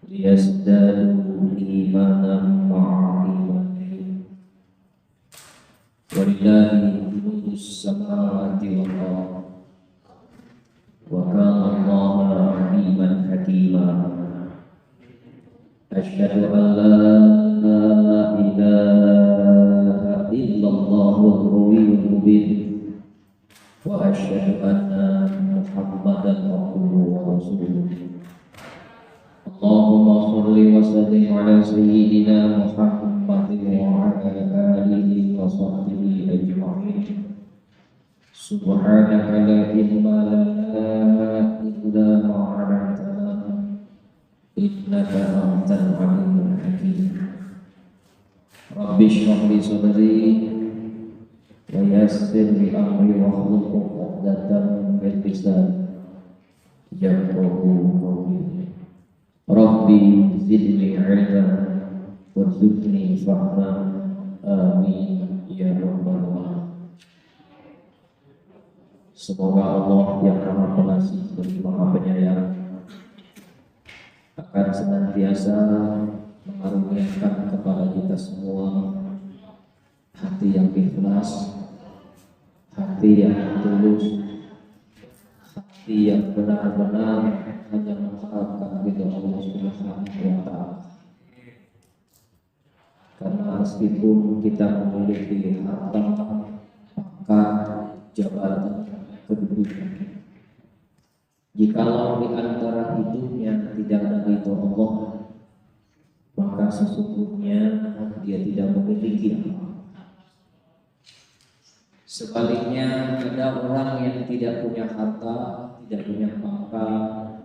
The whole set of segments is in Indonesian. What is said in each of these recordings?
ليزدادوا إيمانا مع إيمانهم ولله جنود السماوات والأرض وكان الله عليما حكيما أشهد أن لا إله إلا الله القوي المبين وأشهد أن محمدا عبده ورسوله اللهم صل وسلم على سيدنا محمد وعلى آله وصحبه أجمعين سبحانك لا علم لنا إلا ما علمتنا إنك أنت العليم الحكيم رب اشرح لي صدري ويسر لي أمري واحلل عقدة من لساني يفقهوا قولي Rabbi zidni ilma warzuqni fahma amin ya rabbal alamin. Semoga Allah yang Maha Pengasih dan Maha Penyayang akan senantiasa mengaruniakan kepada kita semua hati yang ikhlas, hati yang tulus, hati yang benar-benar hanya mengharapkan ridho Allah Subhanahu wa Ta'ala. Karena meskipun kita memiliki harta, pangkat, jabatan, kedudukan, jikalau di antara hidupnya tidak ada ridho Allah, maka sesungguhnya dia tidak memiliki apa. Sebaliknya ada orang yang tidak punya harta, tidak punya pangkat,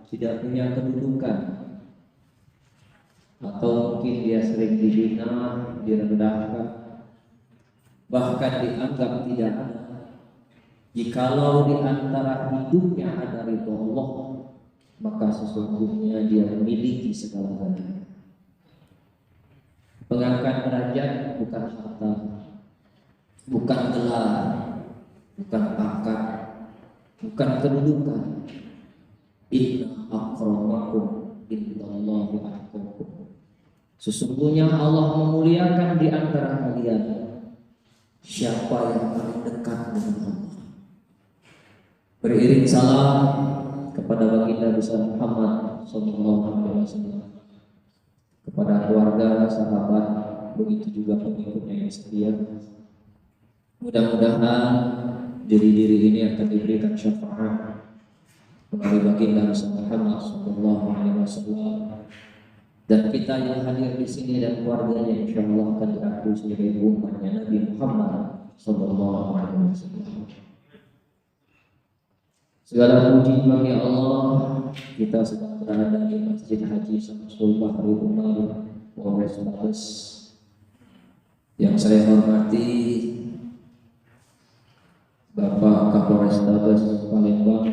tidak punya kedudukan, atau mungkin dia sering dihina, direndahkan, bahkan dianggap tidak ada. Jikalau di antara hidupnya ada ridho Allah, maka sesungguhnya dia memiliki segala-galanya. Mengangkat derajat bukan harta, bukan gelar, bukan pangkat, bukan kedudukan. Inna akramakum indallahi atqakum. Sesungguhnya Allah memuliakan di antara kalian siapa yang paling dekat dengan Allah. Beriring salam kepada baginda besar Muhammad sallallahu alaihi wasallam, kepada keluarga, sahabat, begitu juga pengikutnya yang setia. Mudah-mudahan diri-diri ini akan diberikan syafaat melalui baginda Muhammad sallallahu alaihi wasallam, dan kita yang hadir di sini dan keluarganya insyaallah akan diakui sebagai umatnya Nabi Muhammad sallallahu alaihi wasallam. Segala puji bagi Allah, kita sedang berada di Masjid Haji Syamsul Bahri Umar, Polres Mabes. Yang saya hormati Bapak Kapolres Tabes Palembang,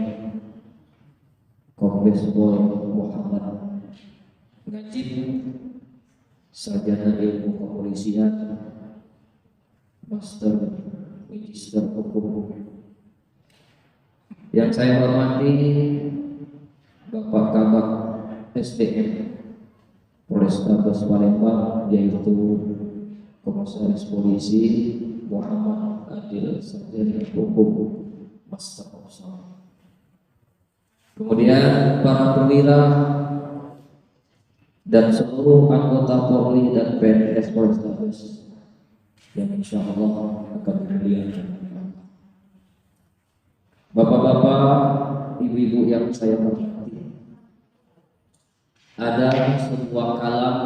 Kombes Pol Muhammad Najib, Sarjana Ilmu Kepolisian, Master Magister Hukum. Yang saya hormati Bapak Kabak SDM Polrestabes Palembang, yaitu Komisaris Polisi Muhammad Adil, Sarjana Hukum, Master Officer. Kemudian para perwira dan seluruh anggota Polri dan PNS Polrestabes yang insya Allah akan dimuliakan. Bapak-bapak, ibu-ibu yang saya hormati, ada sebuah kalam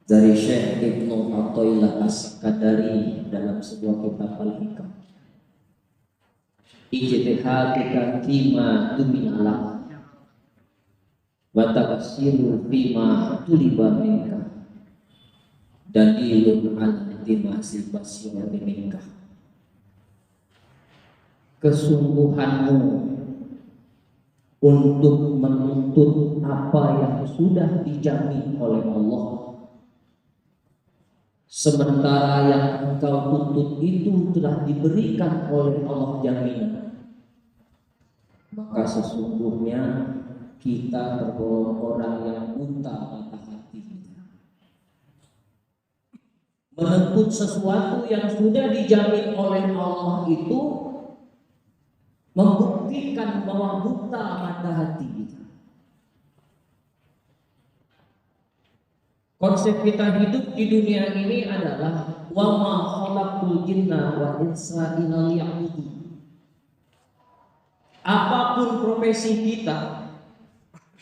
dari Syekh Ibnu Athaillah As-Sakandari dalam sebuah kitab Al-Hikam. Ijtihadika fima tuminallah wa tafsiru fima tuliba minka dalilun ala timasi basirati minka. Kesungguhanmu untuk menuntut apa yang sudah dijamin oleh Allah, sementara yang engkau tuntut itu telah diberikan oleh Allah jaminan maka sesungguhnya kita tergolong orang yang buta mata hati. Menempuh sesuatu yang sudah dijamin oleh Allah itu membuktikan bahwa buta mata hati kita. Konsep kita hidup di dunia ini adalah wa ma khalaqtul jinna wal insa illa liya'budun. Apapun profesi kita,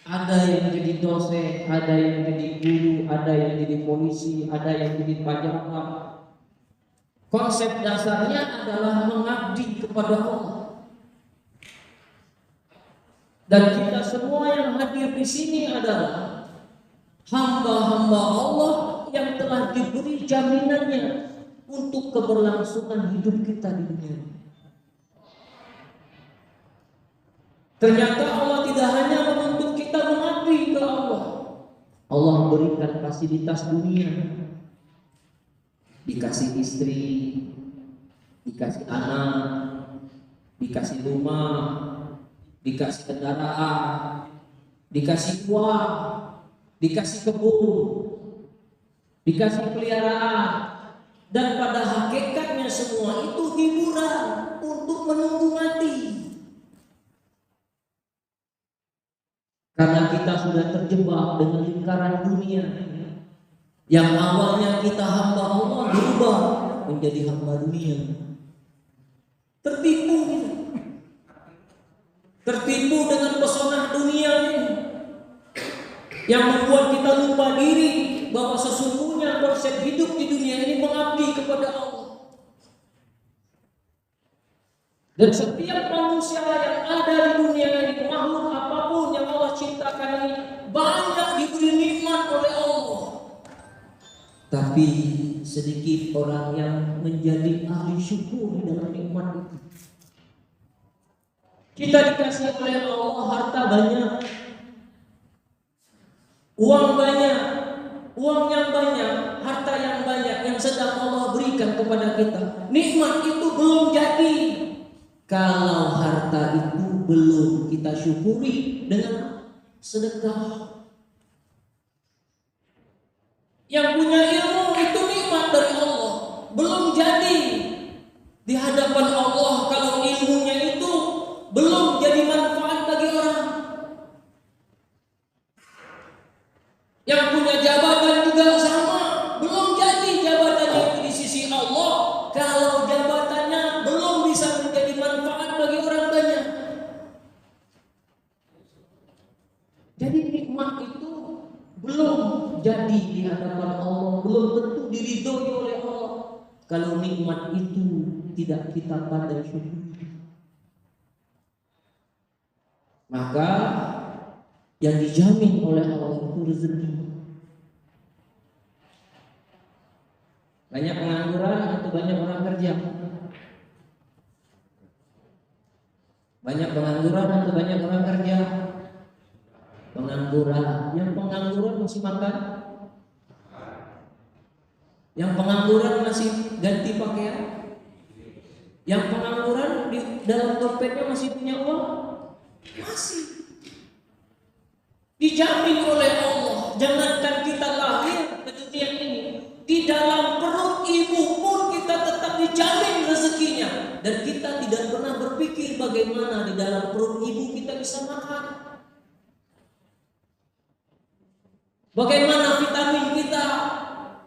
ada yang jadi dosen, ada yang jadi guru, ada yang jadi polisi, ada yang jadi pajak. Konsep dasarnya adalah mengabdi kepada Allah. Dan kita semua yang hadir di sini adalah hamba-hamba Allah yang telah diberi jaminannya untuk keberlangsungan hidup kita di dunia ini. Ternyata Allah tidak hanya menuntut kita mengabdi ke Allah. Allah berikan fasilitas dunia. Dikasih istri, dikasih anak, dikasih rumah, dikasih kendaraan, dikasih uang, dikasih kebun, dikasih peliharaan, dan pada hakikatnya semua itu hiburan untuk menunggu mati. Karena kita sudah terjebak dengan lingkaran dunia yang awalnya kita hamba Allah berubah menjadi hamba dunia. Tertipu kita. Tertipu dengan pesona dunia ini yang membuat kita lupa diri bahwa sesungguhnya konsep hidup di dunia ini mengabdi kepada Allah. Dan setiap manusia yang ada di dunia ini, makhluk apapun yang Allah ciptakan ini, banyak diberi nikmat oleh Allah. Tapi sedikit orang yang menjadi ahli syukur di dalam nikmat itu. Kita dikasih oleh Allah harta banyak, uang banyak, uang yang banyak, harta yang banyak yang sedang Allah berikan kepada kita. Nikmat itu belum jadi kalau harta itu belum kita syukuri dengan sedekah. Yang punya ilmu itu nikmat dari Allah, belum jadi di hadapan Allah kalau ilmunya itu belum jadi manfaat bagi orang. Yang punya jabatan juga sama, belum jadi jabatannya itu di sisi Allah kalau jabatannya belum bisa menjadi manfaat bagi orang banyak. Jadi nikmat itu belum jadi di hadapan Allah, belum tentu diridhoi oleh Allah kalau nikmat itu tidak kita pandai syukuri. Maka yang dijamin oleh Allah itu rezeki. Banyak pengangguran atau banyak orang kerja? Banyak pengangguran atau banyak orang kerja? Pengangguran. Yang pengangguran masih makan? Yang pengangguran masih ganti pakaian? Yang pengangguran di dalam dompetnya masih punya uang? Masih. Dijamin oleh Allah. Jangankan kita lahir ke dunia ini, di dalam perut ibu pun kita tetap dijamin rezekinya. Dan kita tidak pernah berpikir bagaimana di dalam perut ibu kita bisa makan, bagaimana vitamin kita,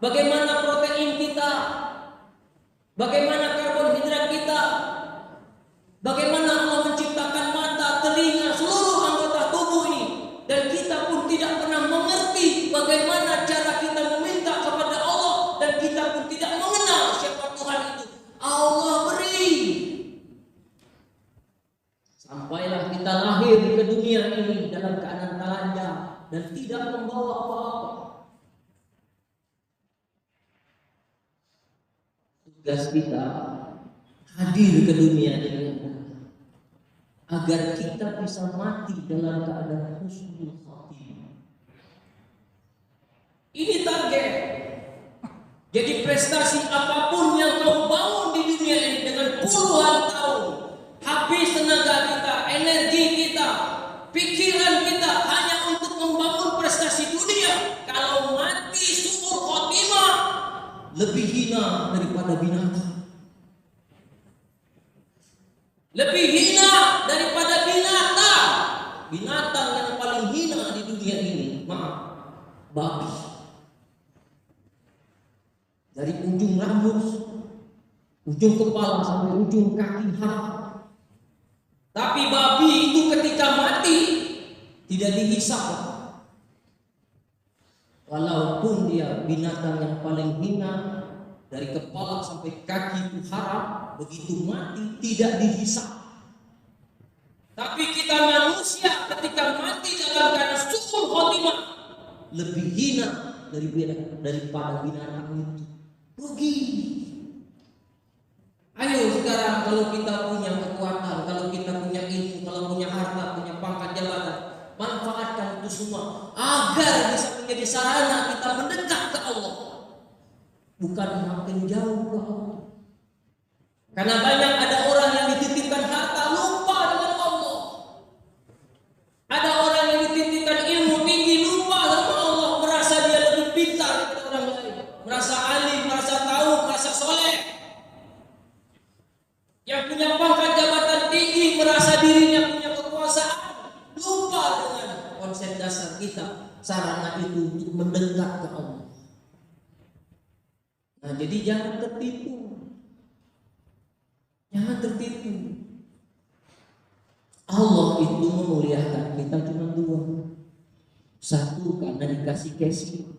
bagaimana protein kita, bagaimana karbohidrat kita, bagaimana Allah menciptakan mata, telinga, seluruh anggota tubuh ini. Dan kita pun tidak pernah mengerti bagaimana cara kita meminta kepada Allah, dan kita pun tidak mengenal siapa Tuhan itu. Allah beri. Sampailah kita lahir ke dunia ini dalam keadaan telanjang dan tidak membawa apa-apa. Tugas kita hadir ke dunia ini agar kita bisa mati dalam keadaan husnul khatimah. Ini target. Jadi prestasi apapun yang kau bangun di dunia ini dengan puluhan tahun, habis tenaga kita, energi kita, pikiran kita hanya untuk membangun prestasi dunia. Kalau mati su'ul khotimah, lebih hina daripada binatang. Lebih hina daripada binatang. Binatang yang paling hina di dunia ini, babi. Dari ujung rambut, ujung kepala sampai ujung kaki haram. Tapi babi itu ketika mati tidak dihisap. Walaupun dia binatang yang paling hina, dari kepala sampai kaki itu haram, begitu mati tidak dihisap. Tapi kita manusia ketika mati dalam keadaan su'ul khotimah, lebih hina daripada binatang itu. Rugi. Ayo sekarang kalau kita punya kekuatan, kalau kita punya ilmu, kalau punya harta, punya pangkat jabatan, manfaatkan itu semua agar bisa menjadi sarana kita mendekat ke Allah, bukan makin jauh ke Allah. Karena banyak ada orang yang dititipkan harta lupa dengan Allah. Ada orang yang dititipkan ilmu tinggi lupa sama Allah, merasa dia lebih pintar daripada orang lain, merasa alim, merasa tahu, merasa soleh. Yang punya pangkat jabatan tinggi merasa dirinya punya kekuasaan, lupa dengan konsep dasar kita, sarana itu untuk mendekat ke Allah. Nah, jadi jangan tertipu. Jangan tertipu. Allah itu memuliakan kita cuma dua. Satu, karena dikasih casing.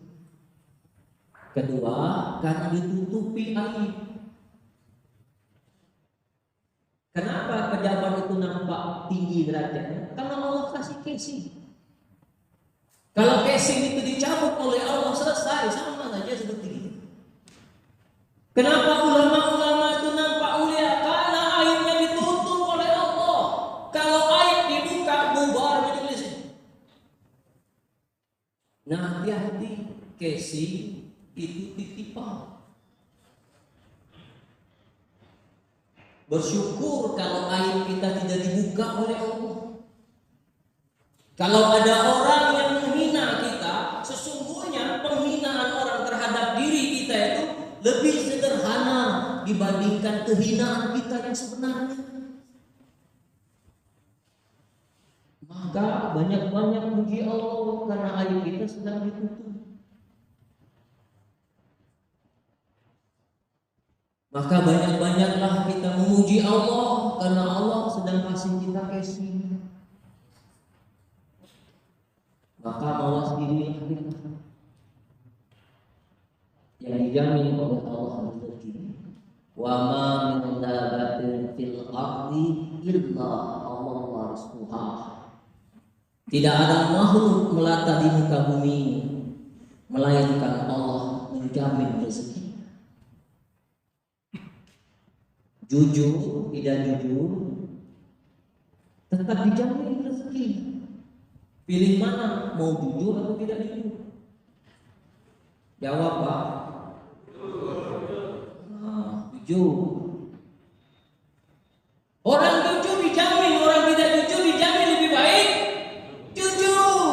Kedua, karena ditutupi aib. Kenapa pejabat itu nampak tinggi derajatnya? Karena Allah kasih casing. Kalau casing itu dicabut oleh Allah, selesai, sama saja seperti itu. Kenapa ulama-ulama itu nampak mulia? Karena aibnya ditutup oleh Allah. Kalau aib dibuka, bubar majelis. Nah, hati-hati, casing itu titipan. Bersyukur kalau aib kita tidak dibuka oleh Allah. Kalau ada orang yang menghina kita, sesungguhnya penghinaan orang terhadap diri kita itu lebih sederhana dibandingkan kehinaan kita yang sebenarnya. Maka banyak-banyak puji Allah karena aib kita sedang ditutup. Maka banyak-banyaklah kita memuji Allah karena Allah sedang kasih kita casing. Maka mawas dirilah kita yang dijamin oleh Allah rezeki. Wa ma min dabbatin fil ardi illa Allah rizquha. Tidak ada makhluk melata di muka bumi melainkan Allah menjamin rezeki. Jujur, tidak jujur, tetap dijamin rezeki. Pilih mana, mau jujur atau tidak jujur? Jawab, Pak. Jujur. Orang jujur dijamin, orang tidak jujur dijamin lebih baik jujur.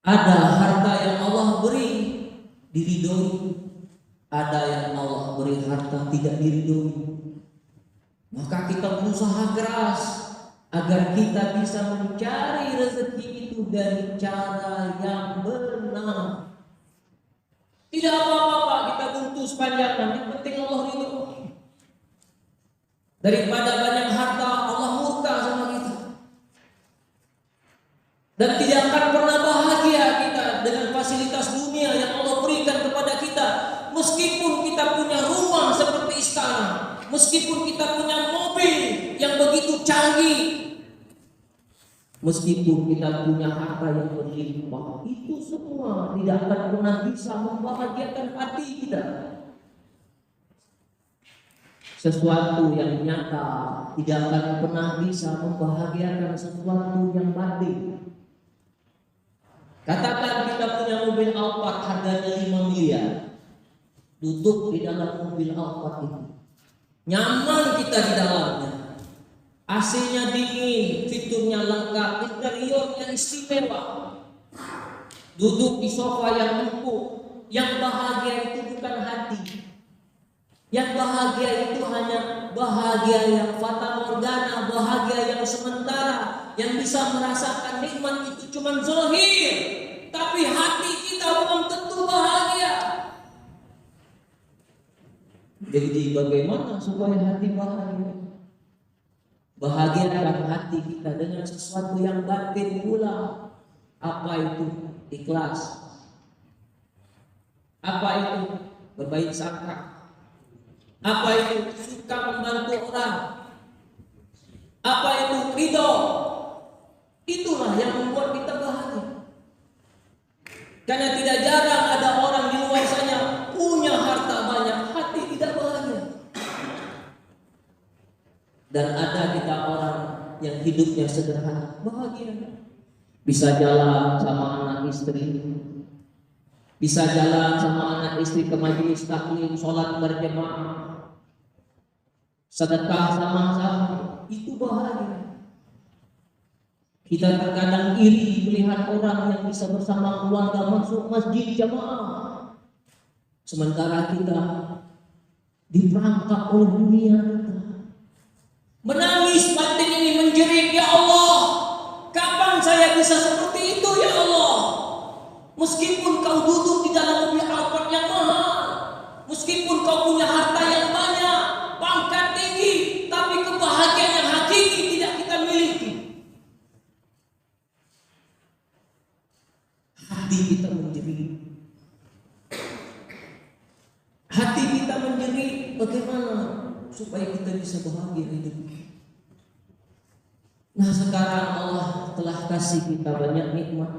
Ada harta yang Allah beri diridhoi. Ada yang Allah beri harta tidak diridhoi. Maka kita berusaha keras agar kita bisa mencari rezeki itu dari cara yang benar. Tidak apa-apa kita buntu sepanjang, yang penting Allah ridho. Daripada banyak harta Allah murka sama kita. Dan tidak akan pernah bahagia kita dengan fasilitas dunia yang Allah berikan kepada kita. Meskipun kita punya rumah seperti istana, meskipun kita punya mobil yang begitu canggih, meskipun kita punya harta yang berlimpah, itu semua tidak akan pernah bisa membahagiakan hati kita. Sesuatu yang nyata tidak akan pernah bisa membahagiakan sesuatu yang batin. Katakan kita punya mobil Alphard harganya 5 miliar. Duduk di dalam mobil Alphard itu, nyaman kita di dalamnya. AC-nya dingin, fiturnya lengkap, interiornya istimewa. Duduk di sofa yang empuk. Yang bahagia itu bukan hati. Yang bahagia itu hanya bahagia yang fata morgana, bahagia yang sementara. Yang bisa merasakan nikmat itu cuma zahir, tapi hati kita belum tentu bahagia. Jadi bagaimana supaya hati bahagia? Bahagiakan hati kita dengan sesuatu yang batin pula. Apa itu? Ikhlas. Apa itu? Berbaik sangka. Apa itu? Suka membantu orang. Apa itu? Ridho. Itulah yang membuat kita bahagia. Karena tidak jarang ada orang di luar sana punya harta banyak, hati tidak bahagia. Dan ada kita orang yang hidupnya sederhana, bahagia. Bisa jalan sama anak istri, bisa jalan sama anak istri ke majelis taklim, sholat berjamaah, sedekah sama-sama, itu bahagia. Kita terkadang iri melihat orang yang bisa bersama keluarga masuk masjid jamaah, sementara kita diperangkap oleh dunia kita. Menangis batin ini menjerit, ya Allah, kapan saya bisa seperti itu ya Allah? Meskipun kau duduk di dalam mobil Alphard yang mahal, meskipun kau punya harta yang banyak, pangkat tinggi, tapi kebahagiaan yang hakiki tidak kita miliki. Hati kita menjerit. Hati kita menjerit, bagaimana supaya kita bisa bahagia hidup? Nah, sekarang Allah telah kasih kita banyak nikmat.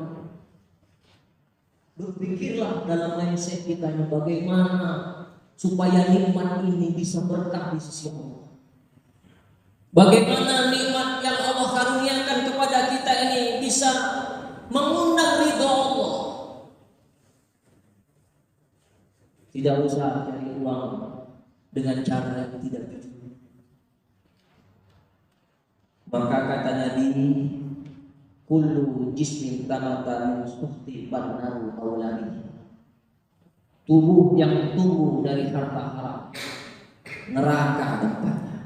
Berpikirlah dalam mindset kita bagaimana supaya nikmat ini bisa berkah di sisi Allah. Bagaimana nikmat yang Allah karuniakan kepada kita ini bisa mengundang ridho Allah. Tidak usah cari uang dengan cara yang tidak betul. Maka kata Nabi, kullu jismin tamata suhti bannaru awlani. Tubuh yang tumbuh dari harta haram, neraka tempatnya.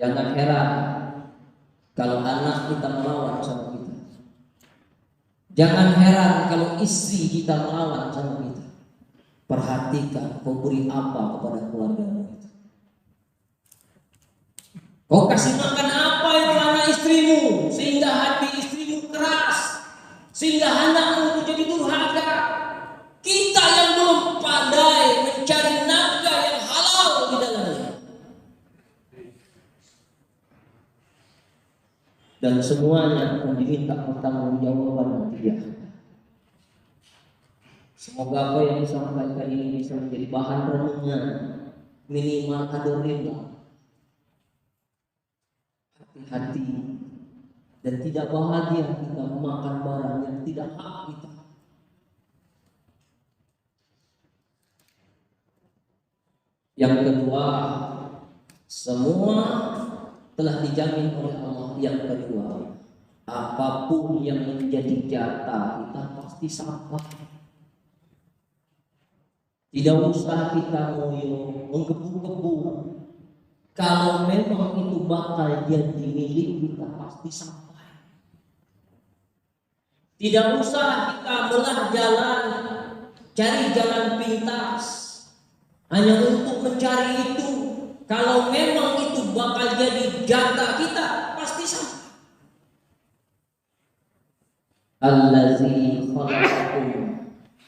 Jangan heran kalau anak kita melawan sama kita. Jangan heran kalau istri kita melawan sama kita. Perhatikan kau beri apa kepada keluarga kita. Kau kasih makan apa itu anak istrimu sehingga hati istrimu keras, sehingga anakmu menjadi durhaka. Kita yang belum pandai mencari nafkah yang halal di dalamnya. Dan semuanya akan diminta pertanggungjawaban nanti dia. Semoga apa yang disampaikan ini bisa menjadi bahan renungan, minimal adorila. Hati-hati dan tidak bahagia kita memakan barang yang tidak hak kita. Yang kedua, semua telah dijamin oleh Allah. Yang kedua, apapun yang menjadi jatah kita pasti sampai. Tidak usah kita ngoyo, menggebu-gebu. Kalau memang itu bakal jadi milik kita pasti sampai. Tidak usah kita belah jalan, cari jalan pintas hanya untuk mencari itu. Kalau memang itu bakal jadi jatah kita pasti sampai. Allazi khalaqakum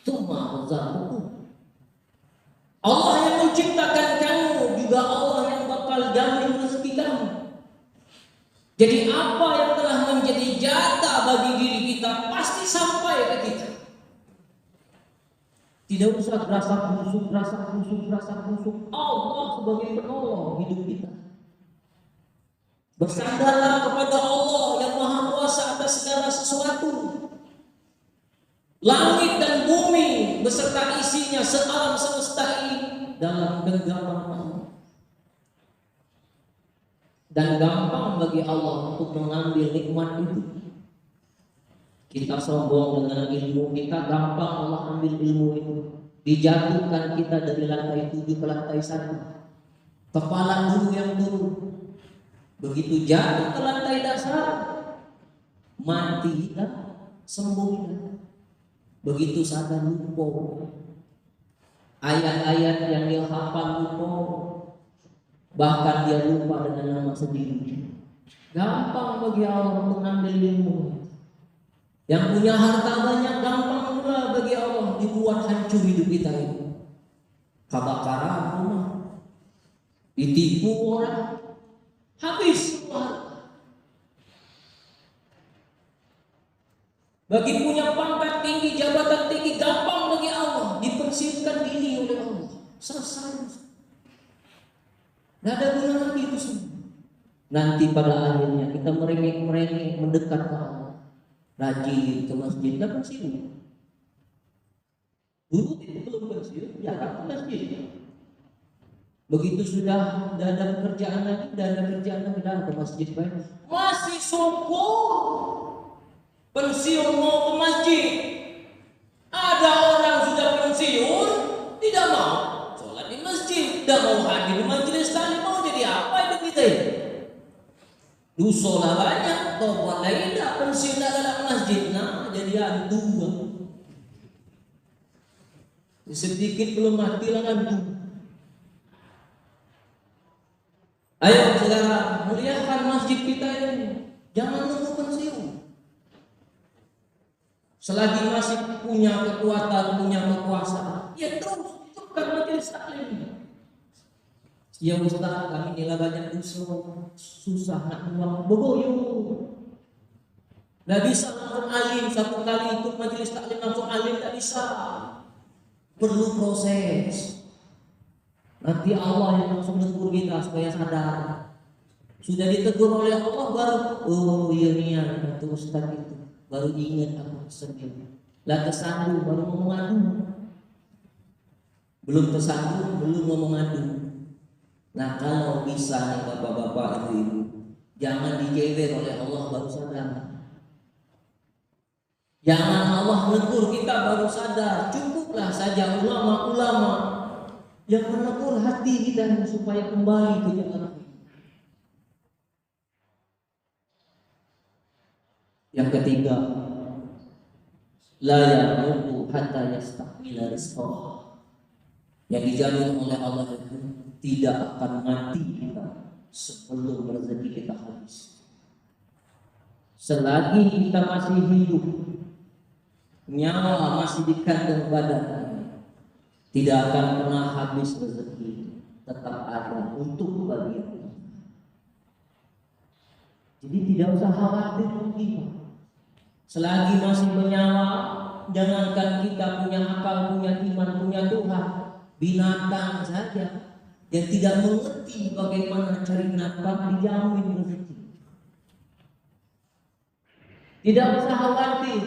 tsumma razaqakum. Allah yang menciptakan kamu, juga Allah yang bakal jamin rezeki kamu. Jadi apa yang telah menjadi jatah bagi diri kita pasti sampai ke kita. Tidak usah berasa busuk. Allah sebagai penolong hidup kita. Bersandarlah kepada Allah yang Maha Kuasa atas segala sesuatu. Langit dan bumi beserta isinya, sealam semesta ini dalam genggaman Allah. Dan gampang bagi Allah untuk mengambil nikmat itu. Kita sombong dengan ilmu kita, gampang Allah ambil ilmu itu. Dijatuhkan kita dari lantai 7 ke lantai 1. Kepala dulu yang turun. Begitu jatuh ke lantai dasar, mati kita, sembuh kita. Begitu sadar lupa. Ayat-ayat yang dia hafal lupa. Bahkan dia lupa dengan nama sendiri. Gampang bagi Allah mengambil ilmu. Yang punya harta banyak gampang pula bagi Allah dibuat hancur hidup kita ini. Kebakaran rumah, ditipu orang, habis semua harta. Bagi punya pangkat tinggi, jabatan tinggi, gampang bagi Allah dipensiunkan dini oleh Allah. Selesai. Tidak ada guna lagi itu semua. Nanti pada akhirnya kita merengek-merengek mendekat ke Allah. Rajin ke masjid, tidak pensiun. Dulu itu belum pensiun, ya ke masjid. Begitu sudah tidak ada pekerjaan lagi, tidak ada kerjaan lagi, ke masjid baik. Masih syukur. Pensiun mau ke masjid. Ada orang sudah pensiun, tidak mau sholat di masjid, tidak mau hadir di majelis taklim, mau jadi apa itu kita ini? Dusolah banyak, tobat lagi tidak, pensiun tidak ada masjid, nah jadi hantu. Sedikit belum mati lah hantu. Ayo saudara, muliakan masjid kita ini, jangan nunggu pensiun. Selagi masih punya kekuatan, punya kekuasaan, ya terus hidupkan majelis taklim. Ya Ustaz, kami nilai banyak dosa, susah nak uang, bogoyo. Tidak bisa langsung alim satu kali ikut majelis taklim langsung alim, tidak bisa. Perlu proses. Nanti Allah yang langsung menegur kita supaya sadar. Sudah ditegur oleh Allah baru, oh iya niat itu Ustaz itu. Baru ingat aku sendiri. Lah tersandung baru mau mengadu. Belum tersandung belum mau mengadu. Nah kalau bisa nih bapak-bapak ibu-ibu, jangan dijewer oleh Allah baru sadar. Jangan Allah menegur kita baru sadar. Cukuplah saja ulama-ulama yang menegur hati kita supaya kembali ke jalan. Yang ketiga, la yamutu hatta yastakmila rizqah. Yang dijamin oleh Allah itu tidak akan mati kita sebelum rezeki kita habis. Selagi kita masih hidup, nyawa masih di kandung badan, tidak akan pernah habis rezeki, tetap ada untuk bagian. Jadi tidak usah khawatir kita. Selagi masih bernyawa, jangankan kita punya akal, punya iman, punya Tuhan, binatang saja yang tidak mengerti bagaimana cari nafkah dijamin rezeki. Tidak usah khawatir.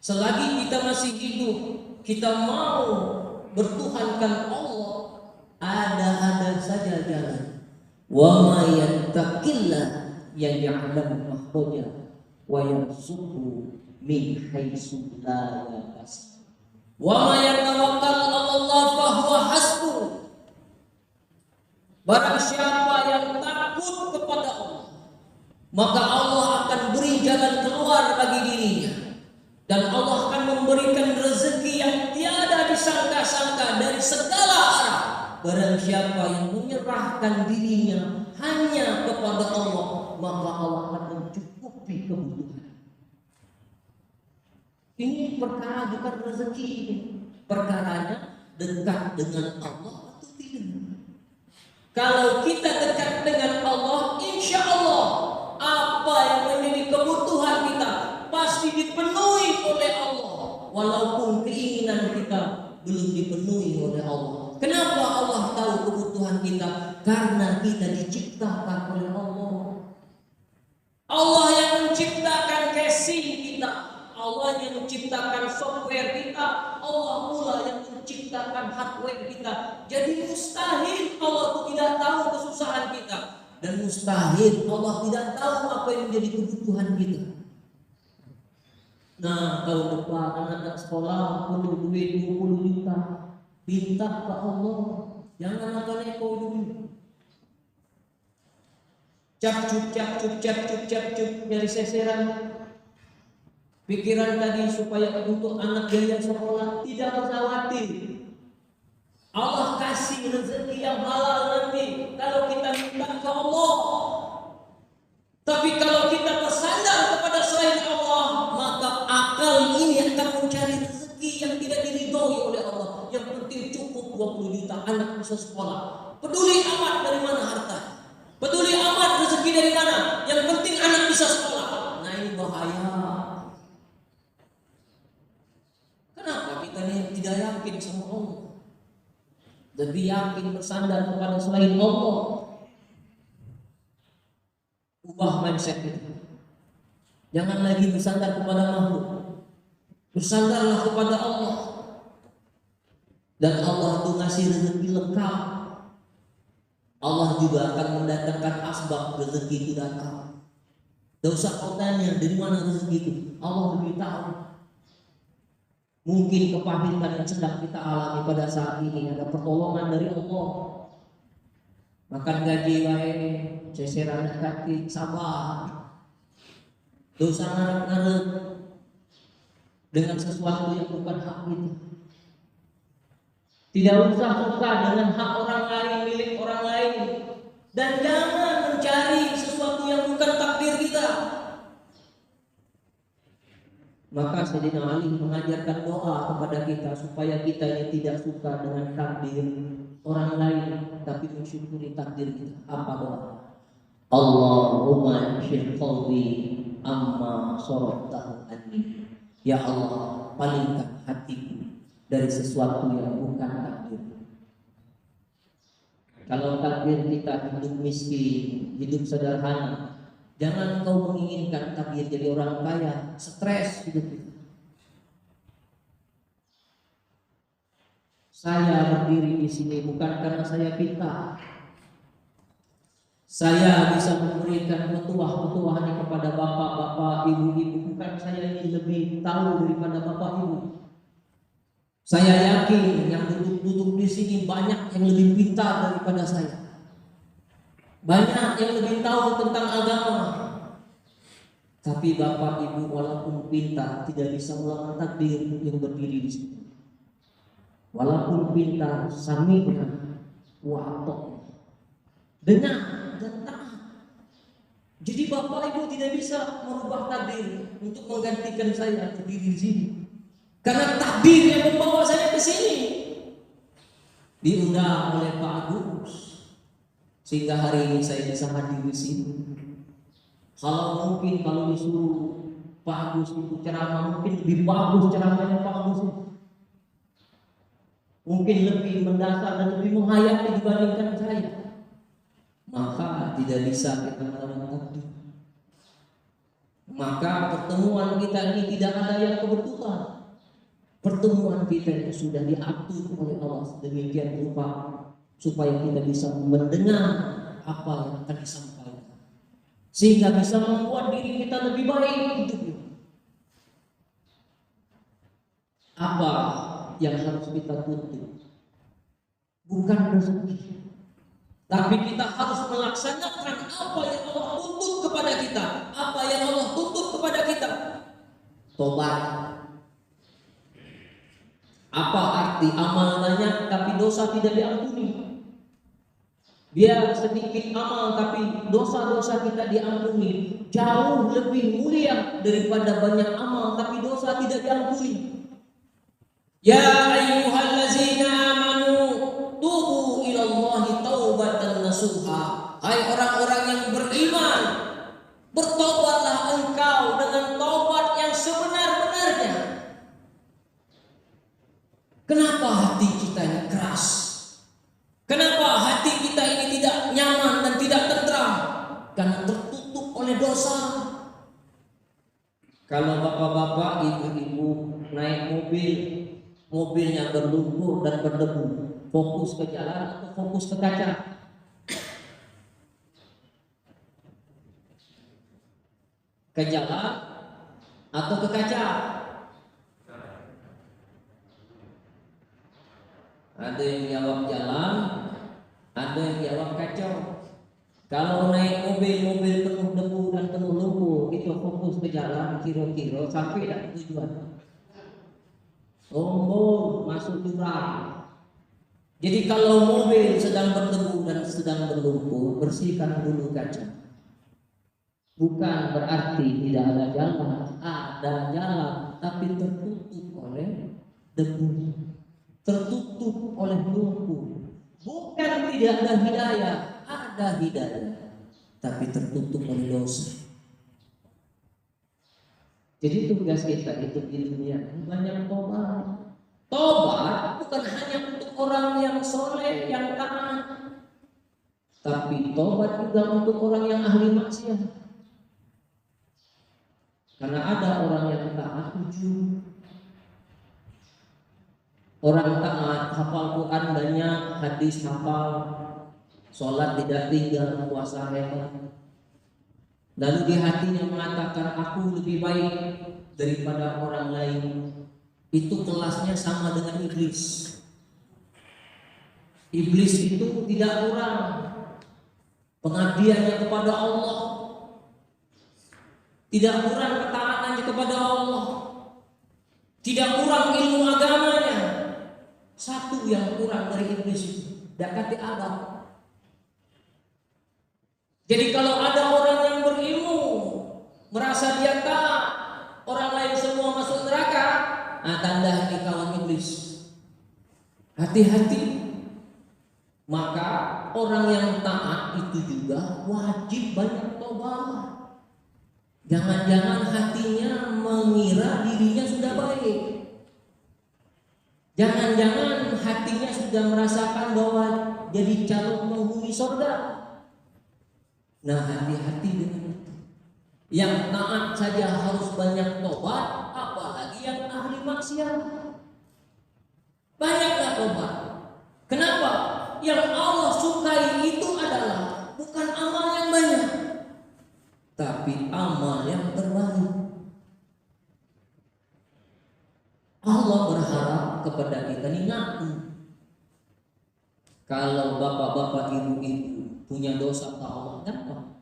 Selagi kita masih hidup, kita mau bertuhankan Allah, ada saja jalan. Wa may yattaqillah yaj'al makhraja wa yarzuqhu min haitsu la yahtasib. Wa may yatawakkal 'ala Allah fa huwa hasbuh. Barang siapa yang takut kepada Allah, maka Allah akan beri jalan keluar bagi dirinya. Dan Allah akan memberikan rezeki yang tiada disangka-sangka dari segala arah. Barang siapa yang menyerahkan dirinya hanya kepada Allah, maka Allah akan mencukupi kebutuhan. Ini perkara bukan rezeki, perkaranya dekat dengan Allah atau tidak. Kalau kita dekat dengan Allah, insya Allah apa yang menjadi kebutuhan kita pasti dipenuhi oleh Allah, walaupun keinginan kita belum dipenuhi oleh Allah. Kenapa Allah tahu kebutuhan kita? Karena kita diciptakan oleh Allah. Allah yang menciptakan casing kita, Allah yang menciptakan software kita, Allah pula yang menciptakan hardware kita. Jadi lahir, Allah tidak tahu apa yang menjadi kebutuhan kita. Nah, tahun depan anak sekolah perlu duit 20 juta. Minta ke Allah, jangan makan eko dulu. Cap cup nyari seseran. Pikiran tadi supaya untuk anak biaya sekolah, tidak usah khawatir. Allah kasih rezeki yang halal nanti kalau kita minta ke Allah. Tapi kalau kita bersandar kepada selain Allah, maka akal ini akan mencari rezeki yang tidak diridhoi oleh Allah. Yang penting cukup 20 juta anak bisa sekolah. Peduli amat dari mana harta, peduli amat rezeki dari mana. Yang penting anak bisa sekolah. Nah, ini bahaya. Kenapa kita ini tidak yakin sama Allah? Lebih yakin bersandar kepada selain Allah. Ubah mindset itu. Jangan lagi bersandar kepada makhluk. Bersandarlah kepada Allah. Dan Allah itu ngasih rezeki lengkap. Allah juga akan mendatangkan asbab rezeki itu datang. Tidak usah kau tanya dari mana rezeki itu. Allah lebih tahu. Mungkin kepahitan yang sedang kita alami pada saat ini ada pertolongan dari Allah. Makan gaji wae, ceseran kaki, sabar. Dosa ngarep-ngarep dengan sesuatu yang bukan hak kita. Tidak usah suka dengan hak orang lain, milik orang lain. Dan jangan mencari sesuatu yang bukan takdir kita. Maka Sayyidina Ali mengajarkan doa kepada kita supaya kita ini tidak suka dengan takdir orang lain, tapi mensyukuri takdir kita. Apa doa? Allahumma syir qalbi amma soroftahu anni. Ya Allah, palingkan hatiku dari sesuatu yang bukan takdir. Kalau takdir kita hidup miskin, hidup sederhana, jangan kau menginginkan takdir jadi orang kaya, stres hidup kita. Saya berdiri di sini bukan karena saya pintar. Saya bisa memberikan petuah-petuah ini kepada bapak-bapak, ibu-ibu. Bukan saya ini lebih tahu daripada bapak ibu. Saya yakin yang duduk-duduk di sini banyak yang lebih pintar daripada saya. Banyak yang lebih tahu tentang agama. Tapi bapak ibu walaupun pintar tidak bisa melawan takdir yang berdiri di sini. Walaupun pintar, sami'na wa ata'na, dengar dan taat. Jadi bapak ibu tidak bisa merubah takdir untuk menggantikan saya berdiri di sini. Karena takdir yang membawa saya ke sini diundang oleh Pak Agus, sehingga hari ini saya bisa hadir di sini. Kalau disuruh Pak Agus itu ceramah, mungkin lebih bagus ceramahnya Pak Agus itu. Mungkin lebih mendasar dan lebih menghayati dibandingkan saya. Maka tidak bisa kita melawan takdir. Maka pertemuan kita ini tidak ada yang kebetulan. Pertemuan kita ini sudah diatur oleh Allah sedemikian rupa supaya kita bisa mendengar apa yang akan disampaikan, sehingga bisa membuat diri kita lebih baik hidupnya. Apa yang harus kita tuntut? Bukan rezeki, tapi kita harus melaksanakan apa yang Allah tuntut kepada kita. Apa yang Allah tuntut kepada kita? Tobat. Apa arti amal banyak tapi dosa tidak diampuni? Biar sedikit amal tapi dosa-dosa kita diampuni, jauh lebih mulia daripada banyak amal tapi dosa tidak diampuni. Ya ayyuhallazina amanu tubu ilallahi taubatan nasuha. Hai orang-orang yang beriman, bertobatlah engkau dengan taubat yang sebenar-benarnya. Kenapa hati kita ini keras? Kenapa hati kita ini tidak nyaman dan tidak tentram? Karena tertutup oleh dosa. Kalau bapak-bapak, ibu-ibu naik mobil, mobilnya berlumpur dan berdebu, fokus ke jalan atau fokus ke kaca? ke jalan atau ke kaca? Ada yang jawab jalan, ada yang jawab kacau. Kalau naik mobil penuh debu dan penuh lumpur, itu fokus ke jalan, kira-kira sampai tak tujuan. Sombong, masuk jurang. Jadi kalau mobil sedang berdebu dan sedang berlumpur, bersihkan dulu kaca. Bukan berarti tidak ada jalan, tapi tertutup oleh debu, tertutup oleh lumpur. Bukan tidak ada hidayah, ada hidayah, tapi tertutup oleh dosa. Jadi tugas kita itu di dunia banyak tobat. Tobat bukan hanya untuk orang yang soleh, yang taat, tapi tobat juga untuk orang yang ahli maksiat. Karena ada orang yang taat ujub, orang taat hafal Quran banyak, hadis hafal, sholat tidak tinggal, puasa hebat. Lalu di hatinya mengatakan aku lebih baik daripada orang lain. Itu kelasnya sama dengan iblis. Iblis itu tidak kurang pengabdiannya kepada Allah, tidak kurang ketaatannya kepada Allah, tidak kurang ilmu agamanya. Satu yang kurang dari iblis itu, dakati adab. Jadi kalau ada orang yang berilmu merasa dia taat, orang lain semua masuk neraka, tanda ini kawan iblis. Hati-hati. Maka orang yang taat itu juga wajib banyak tobat. Jangan-jangan hatinya mengira dirinya sudah baik. Jangan-jangan hatinya sudah merasakan bahwa jadi calon penghuni surga. Nah, hati-hati dengan itu. Yang taat saja harus banyak tobat, apalagi yang ahli maksiat. Banyaklah tobat. Kenapa? Yang Allah sukai itu adalah bukan amal yang banyak, tapi amal yang terbaik. Allah berharap kepada kita ini ngaku. Kalau bapak-bapak, ibu-ibu punya dosa ke Allah, kenapa?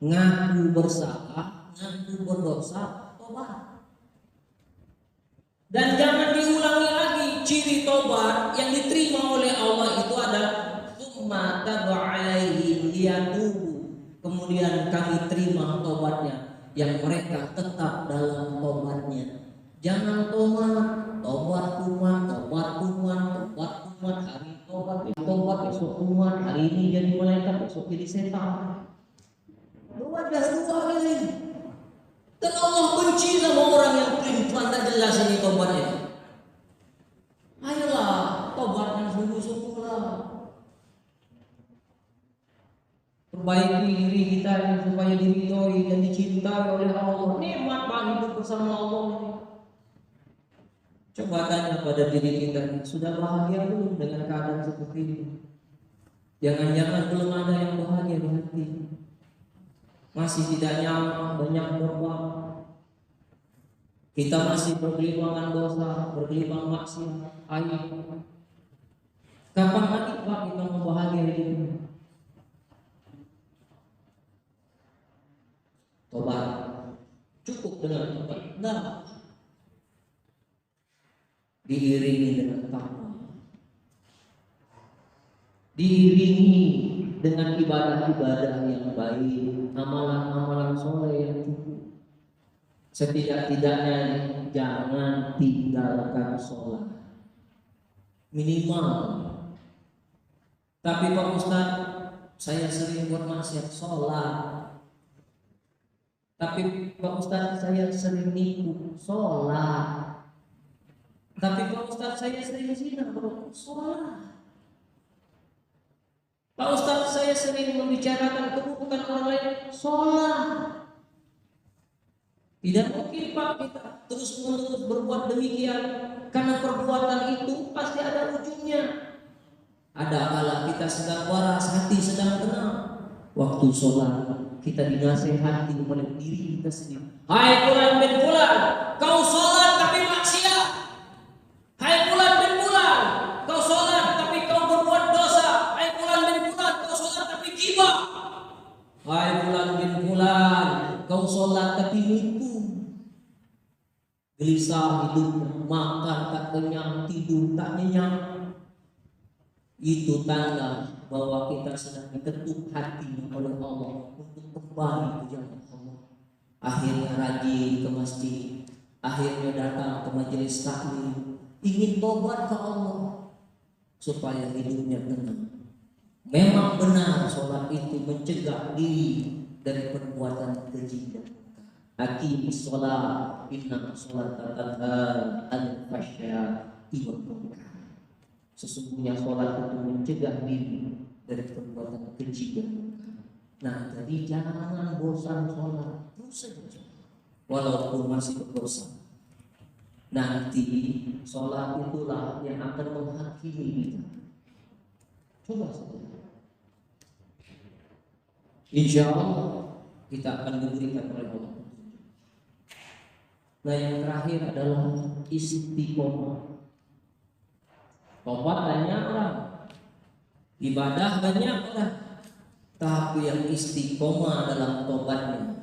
Ngaku bersalah, ngaku berdosa, tobat. Dan jangan diulangi lagi. Ciri tobat yang diterima oleh Allah itu adalah summa taba alaihim liyatubu. Kemudian kami terima tobatnya, yang mereka tetap dalam tobatnya. Jangan tobat kuman, hari tobat, besok kuman, hari ini jadi malaikat, besok jadi setan. Berwajah dua kali. Dan Allah benci sama orang yang pelin-pelan dan jelas ini tobatnya. Ayolah, tobat yang sungguh-sungguhlah. Perbaiki diri kita supaya diridhoi dan dicintai oleh Allah. Nikmat bagi hidup bersama Allah. Coba tanya pada diri kita, sudah bahagia belum dengan keadaan seperti ini? Jangan-jangan belum ada yang bahagia di hati. Masih tidak nyaman, banyak korban. Kita masih bergelimangan dosa, bergelimang maksiat, aib. Kapan lagi Pak kita mau bahagia di dunia? Tobat. Cukup dengan tobat. Nah, diiringi dengan takwa, diiringi dengan ibadah-ibadah yang baik, amalan-amalan soleh yang cukup. Setidak-tidaknya jangan tinggalkan sholat minimal. Tapi Pak Ustaz, saya sering buat maksiat sholat. Tapi Pak Ustaz, saya sering nipu sholat. Tapi Pak Ustaz, saya sering zina, sholat. Pak Ustaz, saya sering membicarakan keburukan orang lain, sholat. Tidak mungkin Pak kita terus-menerus berbuat demikian, karena perbuatan itu pasti ada ujungnya. Ada kala kita sedang waras, hati sedang tenang, waktu sholat kita dinasehati oleh diri kita sendiri. Hai fulan bin fulan, kau sholat tapi maksiat. Hai fulan bin fulan, kau sholat tapi kau berbuat dosa. Hai fulan bin fulan, kau sholat tapi ghibah. Hai fulan bin fulan, kau sholat tapi nipu. Gelisah hidupnya, makan tak kenyang, tidur tak nyenyak. Itu tanda bahwa kita sedang diketuk hatinya oleh Allah untuk kembali ke jalan Allah. Akhirnya rajin ke masjid, akhirnya datang ke majelis taklim, ingin tobat ke Allah supaya hidupnya tenang. Memang benar sholat itu mencegah diri dari perbuatan keji dan munkar. Aqimis sholat, inna sholata tanha anil fahsya'i wal munkar. Sesungguhnya sholat itu mencegah diri dari perbuatan keji dan munkar. Nah, jadi jangan bosan sholat, terus saja walaupun masih berdosa. Nanti sholat itulah yang akan menghakimi kita. Coba saja. Insya Allah kita akan diberikan oleh Allah. Nah, yang terakhir adalah istiqomah. Tobat banyak orang, ibadah banyak orang, tapi yang istiqomah dalam tobatnya,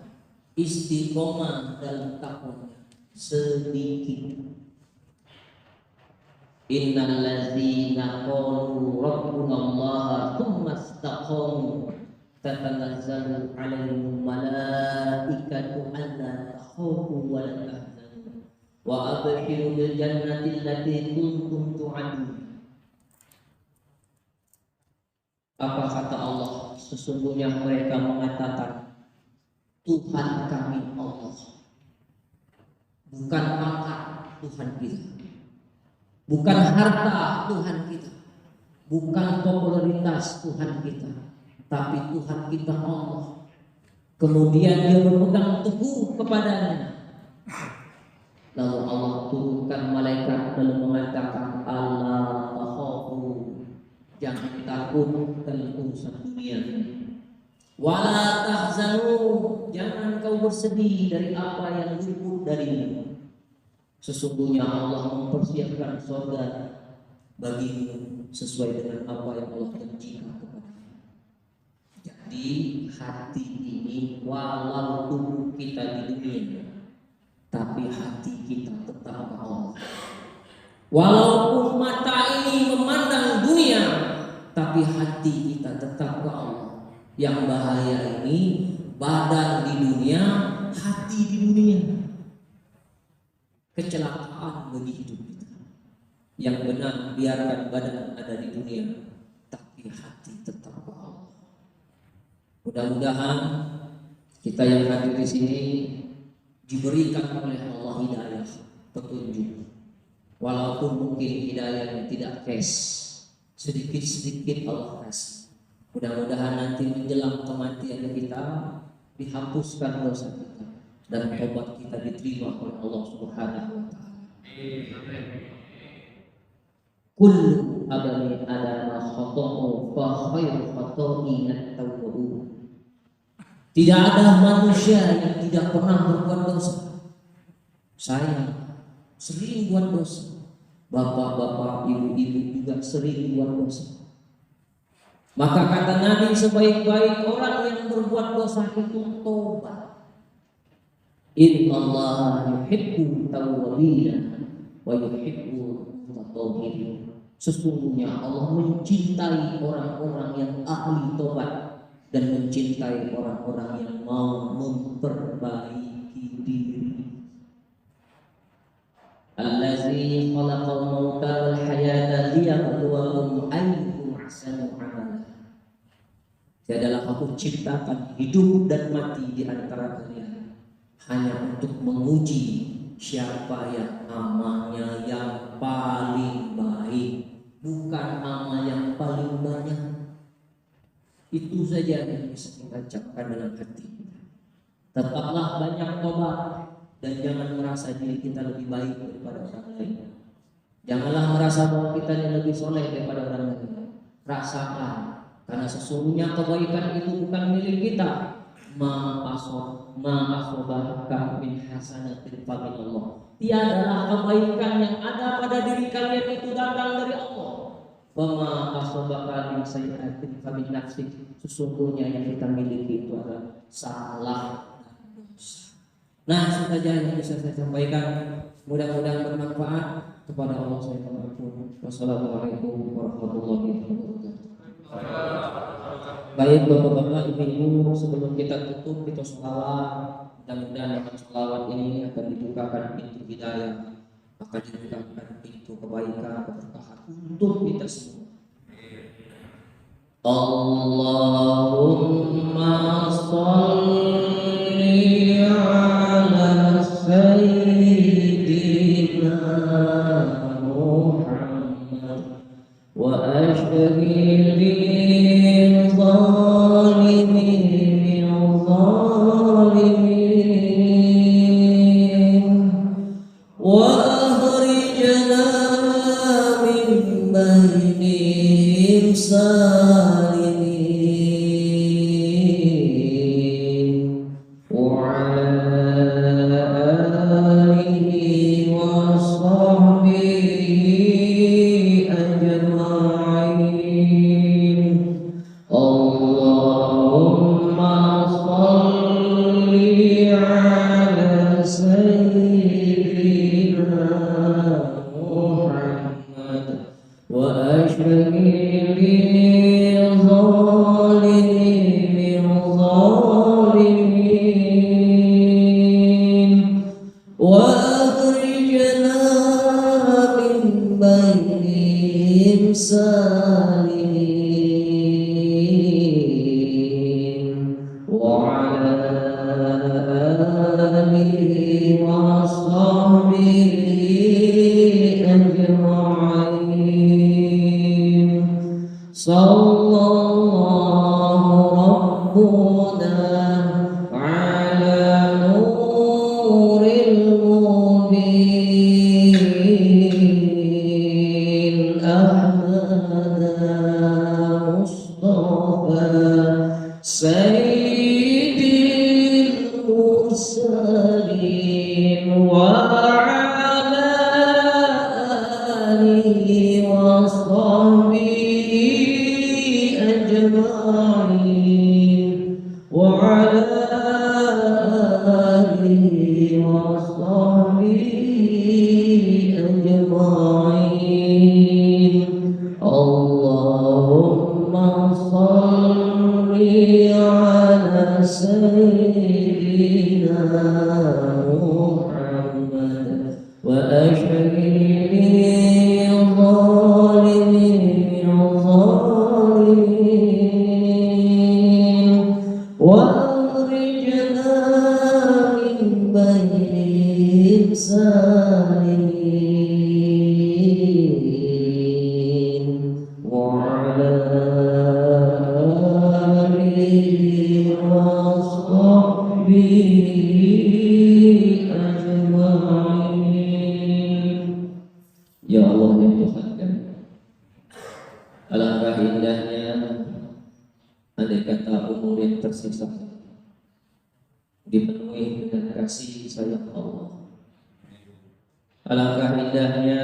istiqomah dalam takwanya sedikit. Innal ladzina qalu rabbuna Allah tsumma istaqamu tatanazzalu 'alaihim malaikatu alla takhafu wa la tahzanu wa abshiru bil jannati allati kuntum tu'adun. Apa kata Allah? Sesungguhnya mereka mengatakan Tuhan kami Allah, bukan pangkat Tuhan kita, bukan harta Tuhan kita, bukan popularitas Tuhan kita, tapi Tuhan kita Allah. Kemudian dia berpegang teguh kepadanya. Lalu Allah turunkan malaikat lalu mengatakan Allah takhafu, jangan takut dalam urusan dunia. Wala tahzanu, jangan kau bersedih dari apa yang luput darimu. Sesungguhnya Allah mempersiapkan surga bagimu sesuai dengan apa yang Allah janjikan kepadamu. Jadi hati ini walau tubuh kita di dunia, tapi hati kita tetap ke Allah. Walaupun mata ini memandang dunia, tapi hati kita tetap ke Allah. Yang bahaya ini badan di dunia, hati di dunia. Kecelakaan bagi hidup kita. Yang benar biarkan badan ada di dunia, tapi hati tetap ke Allah. Mudah-mudahan kita yang hadir di sini diberikan oleh Allah hidayah, petunjuk. Walaupun mungkin hidayahnya tidak cash, sedikit-sedikit Allah kasih. Mudah-mudahan nanti menjelang kematian kita dihapuskan dosa kita dan tobat kita diterima oleh Allah Subhanahu wa taala. Kullu abani adama khata'u fa khairu khata'in at-tawwabun. Tidak ada manusia yang tidak pernah berbuat dosa. Saya sering buat dosa. Bapak-bapak, ibu-ibu juga sering buat dosa. Maka kata Nabi, sebaik-baik orang yang berbuat dosa itu tobat. Innallaha yuhibbu tawwabina wa yuhibbu mutatahhirin. Sesungguhnya Allah mencintai orang-orang yang ahli tobat dan mencintai orang-orang yang mau memperbaiki diri. Allazi khalaqal mauta wal hayata liyabluwakum ayyukum ahsanu amala. Tiadalah aku ciptakan hidup dan mati di antara kalian hanya untuk menguji siapa yang amalnya yang paling baik, bukan amal yang paling banyak. Itu saja yang bisa kita ucapkan dalam hati. Tetaplah banyak tobat dan jangan merasa diri kita lebih baik daripada orang lain. Janganlah merasa bahwa kita yang lebih soleh daripada orang lain. Rasakan, karena sesungguhnya kebaikan itu bukan milik kita, ma'asobahka min hasanatin fa min Allah. Tiadalah kebaikan yang ada pada diri kalian itu datang dari Allah. Fama asobaka min sayyi'atin fa min nafsik. Sesungguhnya yang kita miliki itu adalah salah dan dosa. Nah, itu saja yang bisa saya sampaikan. Mudah-mudahan bermanfaat. Kepada Allah saya mengatur. Wassalamualaikum warahmatullahi wabarakatuh. Baik Bapak-bapak, Ibu-ibu, sebelum kita tutup kita sholawat. Mudah-mudahan dengan sholawat ini akan dibukakan pintu hidayah, akan dibukakan pintu kebaikan, keberkahan untuk kita semua. Allahumma sholli ala sayyidina Muhammad wa ashghilil zalimin wa akhrijna min bainihim salimin wa ala alihi wa sahbihi ajma'in. Allahumma sholli ala sayyidina Muhammad wa ashghilil zalimin wa akhrijna min bainihim salimin wa ala alihi wa sahbihi ajma'in. Sallallahu rabbuna ala nuril mubin Ahmad Mustafa Sayyidil mursalin wa ala alihi wa sahbihi ajma'in wa ala alihi wa sahbihi ajma'in. Allahumma sholli ala sayyidina Muhammad wa ashghilil zalimin wa akhrijna min bainihim salimin wa ala alihi wa sahbihi ajma'in. Ya Allah ya Tuhan kami, alangkah indahnya andai kata umur yang tersisa dipenuhi dengan kasih sayang Allah. Alangkah indahnya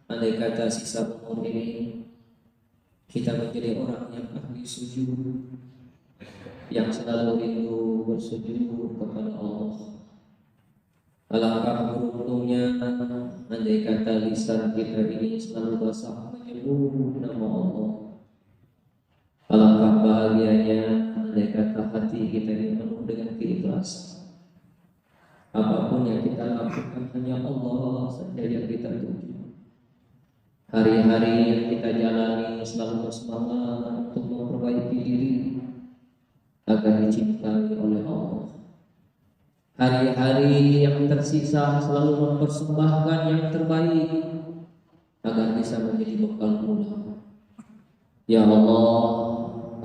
andai kata sisa umur ini kita menjadi orang yang ahli sujud, yang selalu rindu bersujud kepada Allah. Alangkah beruntungnya andai kata lisan kita ini selalu basah menyebut nama Allah. Alangkah bahagianya andai kata hati kita ini penuh dengan keikhlasan. Apapun yang kita lakukan hanya Allah saja yang kita tuju. Hari-hari yang kita jalani selalu bersemangat untuk memperbaiki diri agar dicintai oleh Allah. Hari-hari yang tersisa selalu mempersembahkan yang terbaik agar bisa menjadi bekal pulang. Ya Allah,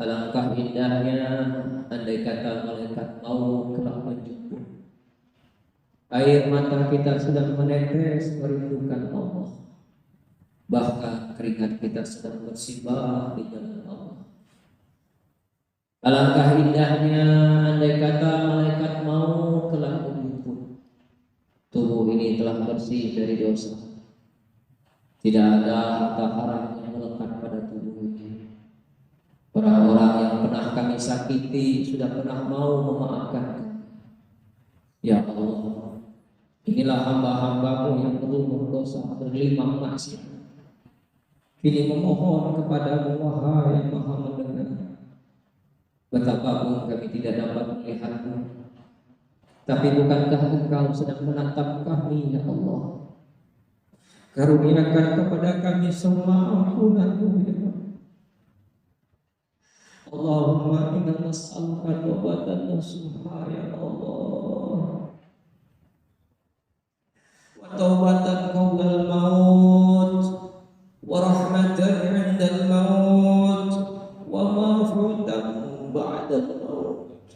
alangkah indahnya andai kata malaikat maut kelak menjemput. Air mata kita sedang menetes merindukan Allah. Bahkan keringat kita sedang bersimbah di jalan Allah. Alangkah indahnya andai kata malaikat mau kelak menjemput. Tubuh ini telah bersih dari dosa. Tidak ada harta haram yang melekat pada tubuh ini. Orang-orang yang pernah kami sakiti sudah pernah mau memaafkan kami. Ya Allah, inilah hamba-hambamu yang berlumur dosa, bergelimang maksiat. Kini memohon kepadamu, wahai yang maha mendengar. Betapapun kami tidak dapat melihatmu, tapi bukankah engkau sedang menatap kami, ya Allah? Karuniakan kepada kami semua ampunanmu, ya Allah. Allahumma inna nas'aluka tawbatan nasuha, ya Allah, wa tawbatan qabla al-maut, wa rahmatan 'inda al-maut, wa maghfiratan ba'da al-maut.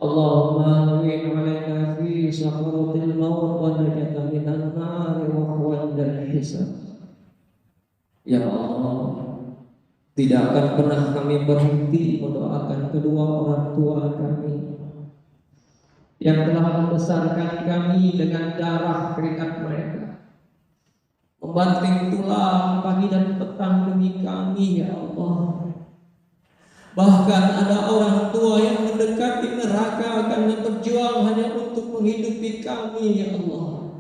Allahumma hawwin 'alaina fi sakaratil maut wa najata minan nar wa huwa al-hisab. Ya Allah, tidak akan pernah kami berhenti mendoakan kedua orang tua kami yang telah membesarkan kami dengan darah keringat mereka, membanting tulang pagi dan petang demi kami, ya Allah. Bahkan ada orang tua yang mendekati neraka karena berjuang hanya untuk menghidupi kami, ya Allah.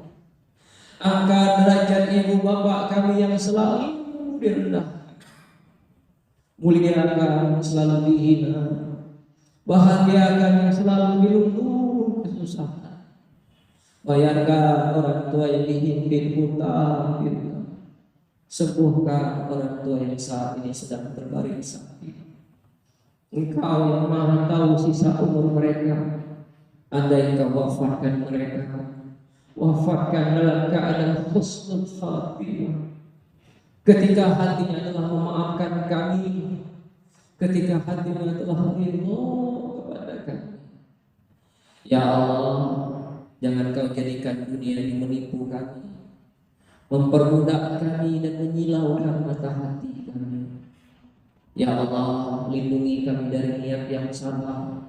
Angkat derajat ibu bapak kami yang selalu direndahkan, muliakan selalu dihina, bahagiakan yang selalu dilumpuh kesusahan. Bayarkan orang tua yang dihimpit buta, sembuhkan orang tua yang saat ini sedang terbaring sakit. Engkau yang maha tahu sisa umur mereka. Andai engkau wafatkan mereka, wafatkan dalam keadaan husnul khatimah, ketika hatinya telah memaafkan kami, ketika hatinya telah ridho kepada kami. Ya Allah, jangan kau jadikan dunia ini menipu kami, memperbudak kami dan menyilaukan mata hati kami. Ya Allah, lindungi kami dari niat yang salah,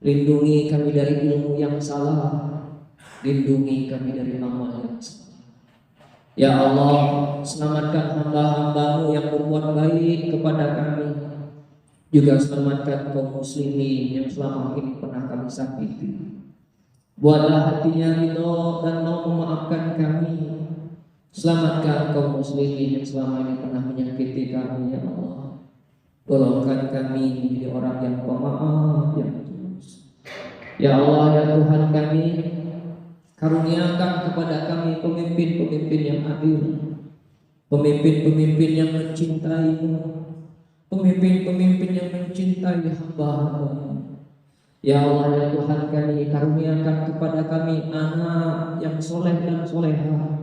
lindungi kami dari ilmu yang salah, lindungi kami dari amal yang salah. Ya Allah, selamatkan hamba-hambamu yang berbuat baik kepada kami, juga selamatkan kaum muslimin yang selama ini pernah kami sakiti. Buatlah hatinya ridho dan mau memaafkan kami. Selamatkan kaum muslimin yang selama ini pernah menyakiti kami, ya Allah. Golongkan kami menjadi orang yang pemaaf, yang tulus. Ya Allah, ya Tuhan kami, karuniakan kepada kami pemimpin-pemimpin yang adil, pemimpin-pemimpin yang mencintai-Mu, pemimpin-pemimpin yang mencintai hamba-Mu. Ya Allah, ya Tuhan kami, karuniakan kepada kami anak yang soleh dan solehah.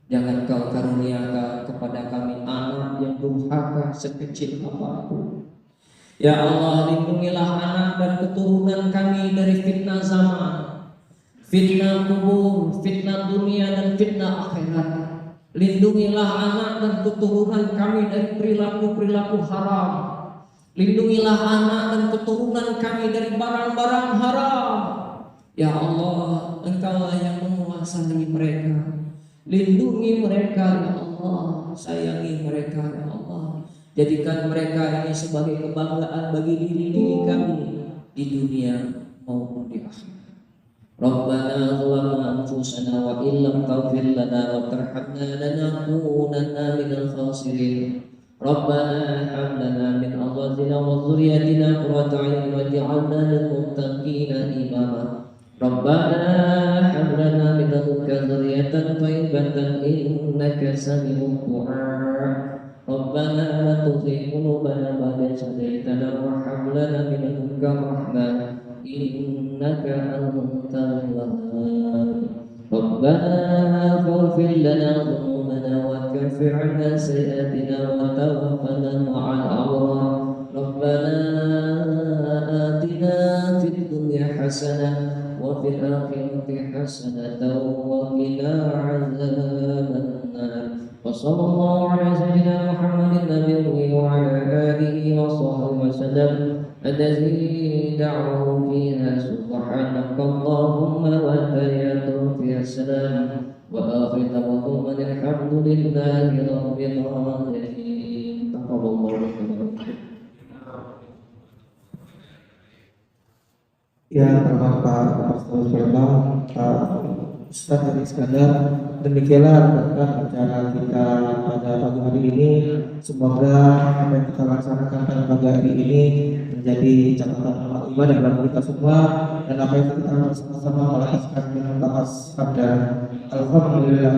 Jangan Kau karuniakan kepada kami anak yang durhaka sekecil apapun. Ya Allah, lindungilah anak dan keturunan kami dari fitnah zaman, fitnah kubur, fitnah dunia dan fitnah akhirat. Lindungilah anak dan keturunan kami dari perilaku-perilaku haram. Lindungilah anak dan keturunan kami dari barang-barang haram. Ya Allah, Engkaulah yang menguasai mereka. Lindungi mereka, ya Allah. Sayangi mereka, ya Allah. Jadikan mereka ini sebagai kebanggaan bagi diri kami di dunia maupun di akhirat. Rabbana zalamna anfusana wa illam taghfir lana wa tarhamna lanakunanna minal khasirin. Rabbana hab lana min azwajina wa dhurriyyatina qurrata a'yun waj'alna lil muttaqina imama. Rabbana hab lana min ladunka dzurriyyatan thayyibatan innaka sami'ud du'a. Rabbana la tuzigh qulubana ba'da idh hadaytana wa hab lana min ladunka rahmah innaka antal wahhab. Rabbana faghfir lana dhunubana wa kaffir 'anna sayyi'atina wa tawaffana ma'al abrar. Rabbana atina fid dunya hasanah wa fil akhirati hasanatan wa qina 'adzabannar. وصلى الله على سيدنا محمد النبي وعلى آله وصحبه وسلم الذي دعوه فيها سبحانك اللهم وتحيته فيها السلام وآخر دعواهم الحمد لله رب العالمين. تقبل الله منكم. Yang terhormat Pak Ustaz Firman, Pak Ustaz Adi Iskandar, demikianlah berkat acara kita pada pagi hari ini. Semoga apa yang kita laksanakan pada pagi hari ini menjadi catatan amal ibadah bagi kita semua, dan apa yang kita bersama-sama melaksanakan membahas sabda alhamdulillah.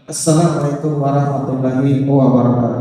Assalamualaikum warahmatullahi wabarakatuh.